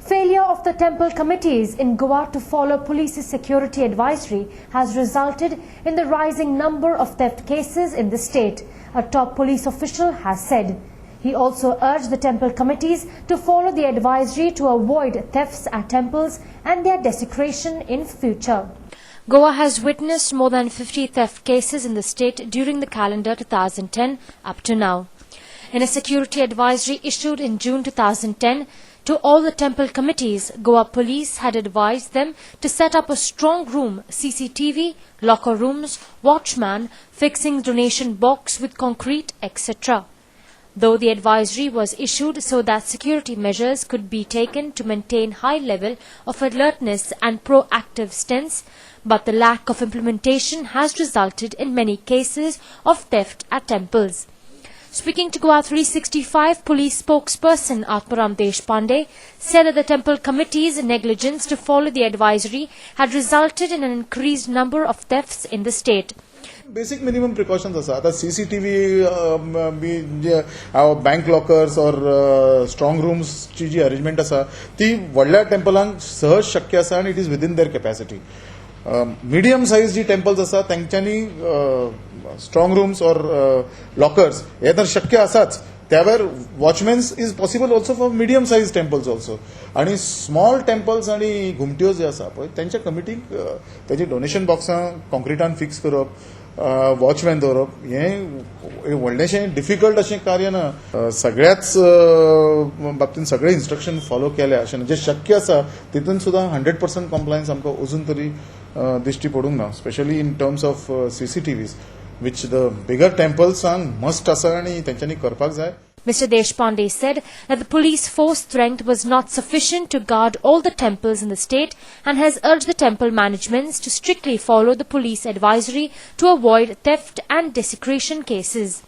Failure of the temple committees in Goa to follow police's security advisory has resulted in the rising number of theft cases in the state, a top police official has said. He also urged the temple committees to follow the advisory to avoid thefts at temples and their desecration in future. Goa has witnessed more than 50 theft cases in the state during the calendar 2010 up to now. In a security advisory issued in June 2010, to all the temple committees, Goa police had advised them to set up a strong room, CCTV, locker rooms, watchman, fixing donation box with concrete, etc. Though the advisory was issued so that security measures could be taken to maintain high level of alertness and proactive stance, but the lack of implementation has resulted in many cases of theft at temples. Speaking to Nov26 police spokesperson Atmaram Deshpande said that the temple committee's negligence to follow the advisory had resulted in an increased number of thefts in the state. Basic minimum precautions asa. आता CCTV bank lockers or strong rooms ची जी arrangement asa ती व्हडल्या टेम्पलांक सहज शक्य आसा and it is within their capacity. Medium size ji temples asa त्यांच्यानी strong rooms or lockers हे तर शक्य आसाच. त्यावर watchmans is possible also for medium size temples also आणि स्मॉल टेम्पल्स आणि घुमट्यो जे आसा पळय त्यांच्या कमिटीक त्याची डोनेशन बॉक्सां कॉन्क्रिटान फिक्स करप वॉचमॅन दवरप हे व्हडलेशें डिफिकल्ट अशें कार्य ना सगळ्याच बाबतींत सगळे इन्स्ट्रक्शन फॉलो केले अशें जे शक्य आसा तितून सुद्दां 100% कॉम्प्लायन्स आमकां अजून तरी दिश्टी पडूंक ना specially in terms of CCTVs which the bigger temples must asa ani tenchani karpak jay. Mr. Deshpande said that the police force strength was not sufficient to guard all the temples in the state and has urged the temple managements to strictly follow the police advisory to avoid theft and desecration cases.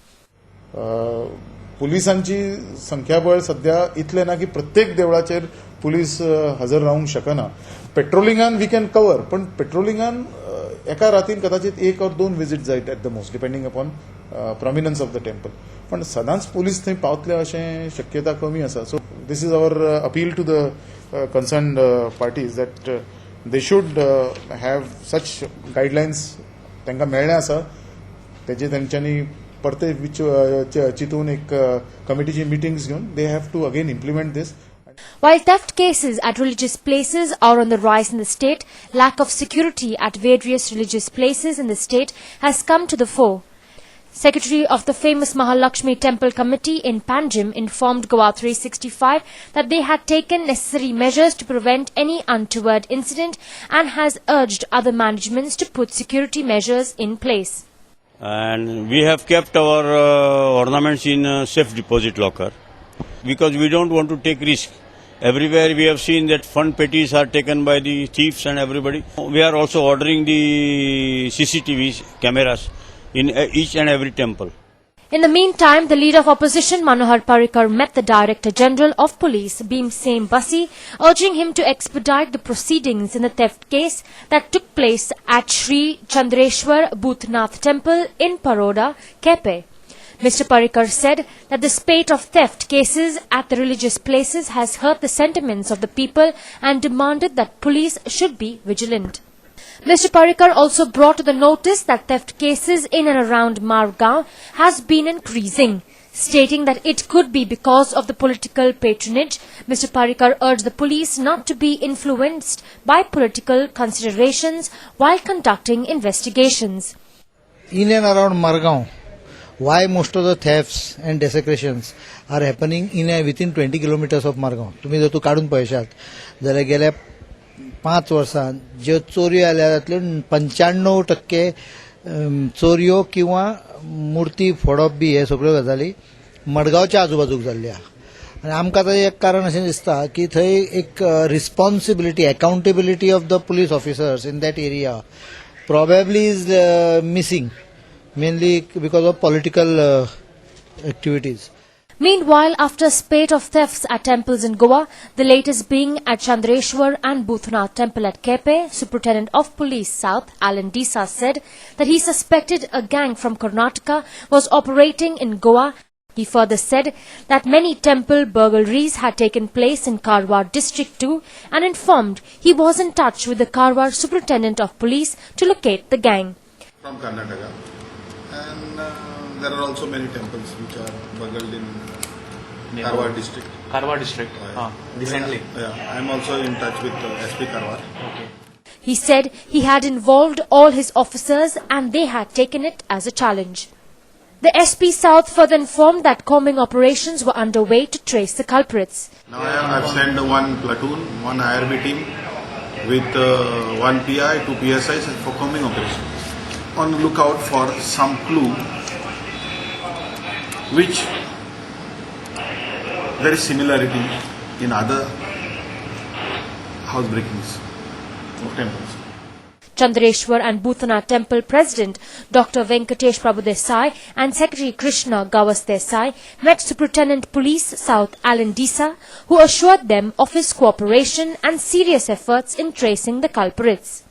पुलिसांची संख्याबळ सध्या इतले ना की प्रत्येक देवळाचेर police हजर रावंक शकना पेट्रोलिंगान we can cover पण पेट्रोलिंगान एका रातीन कदाचित 1 or 2 विजिट जायत at the most depending upon prominence of the temple पण सदांच पुलीस थंय पावतले अशें शक्यता कमी आसा so this is our appeal to the concerned parties that they should have such guidelines तांकां मेळ्ळे आसा तेजे तेंच्यांनी परते चिंतून एक कमिटीची मिटिंग्स घेवन they have to again implement this. While theft cases at religious places are on the rise in the state, lack of security at various religious places in the state has come to the fore. Secretary of the famous Mahalakshmi Temple Committee in Panjim informed Nov26 that they had taken necessary measures to prevent any untoward incident and has urged other managements to put security measures in place. And we have kept our ornaments in safe deposit locker because we don't want to take risk. Everywhere we have seen that fund petties are taken by the thieves and everybody. We are also ordering the CCTV cameras in each and every temple. In the meantime, the leader of opposition Manohar Parrikar met the Director General of Police Bhimsen Basi, urging him to expedite the proceedings in the theft case that took place at Sri Chandreshwar Bhutnath Temple in Paroda, Kepe. Mr. Parrikar said that the spate of theft cases at the religious places has hurt the sentiments of the people and demanded that police should be vigilant. Mr. Parrikar also brought to the notice that theft cases in and around Margaon has been increasing. Stating that it could be because of the political patronage, Mr. Parrikar urged the police not to be influenced by political considerations while conducting investigations. In and around Margaon, why most of the thefts and desecrations are happening within 20 kilometers of Margaon. तुम्ही जर तू काढून पळयशात जाल्यार गेल्या 5 वर्षांत ज्यो चोरी जाल्या तातूंत 95% चोरयो किंवा मुर्ती फोडप बी हे सगळ्यो गजाली मडगांवच्या आजूबाजूक जाल्ल्या आनी आमकां ताचें एक कारण अशें दिसता की थंय एक responsibility accountability of the police officers in that area probably is missing mainly because of political activities. Meanwhile, after a spate of thefts at temples in Goa, the latest being at Chandreshwar and Bhutnath Temple at Kepe, Superintendent of Police South, Alan Disa, said that he suspected a gang from Karnataka was operating in Goa He further said that many temple burglaries had taken place in Karwar district too and informed he was in touch with the Karwar Superintendent of Police to locate the gang. From Karnataka, and there are also many temples which are burgled in Karwar district. Karwar district. Recently. Yeah, I am also in touch with SP Karwar. Okay. He said he had involved all his officers and they had taken it as a challenge. The SP South further informed that combing operations were underway to trace the culprits. Now I have sent one platoon, one IRB team with one PI, two PSIs for combing operations. On the lookout for some clue which there is similarity in other housebreakings of temples. Chandraeshwar and Bhutana Temple President Dr. Venkatesh Prabhu Desai and Secretary Krishna Gawas Desai met Superintendent Police South Alan Disa, who assured them of his cooperation and serious efforts in tracing the culprits.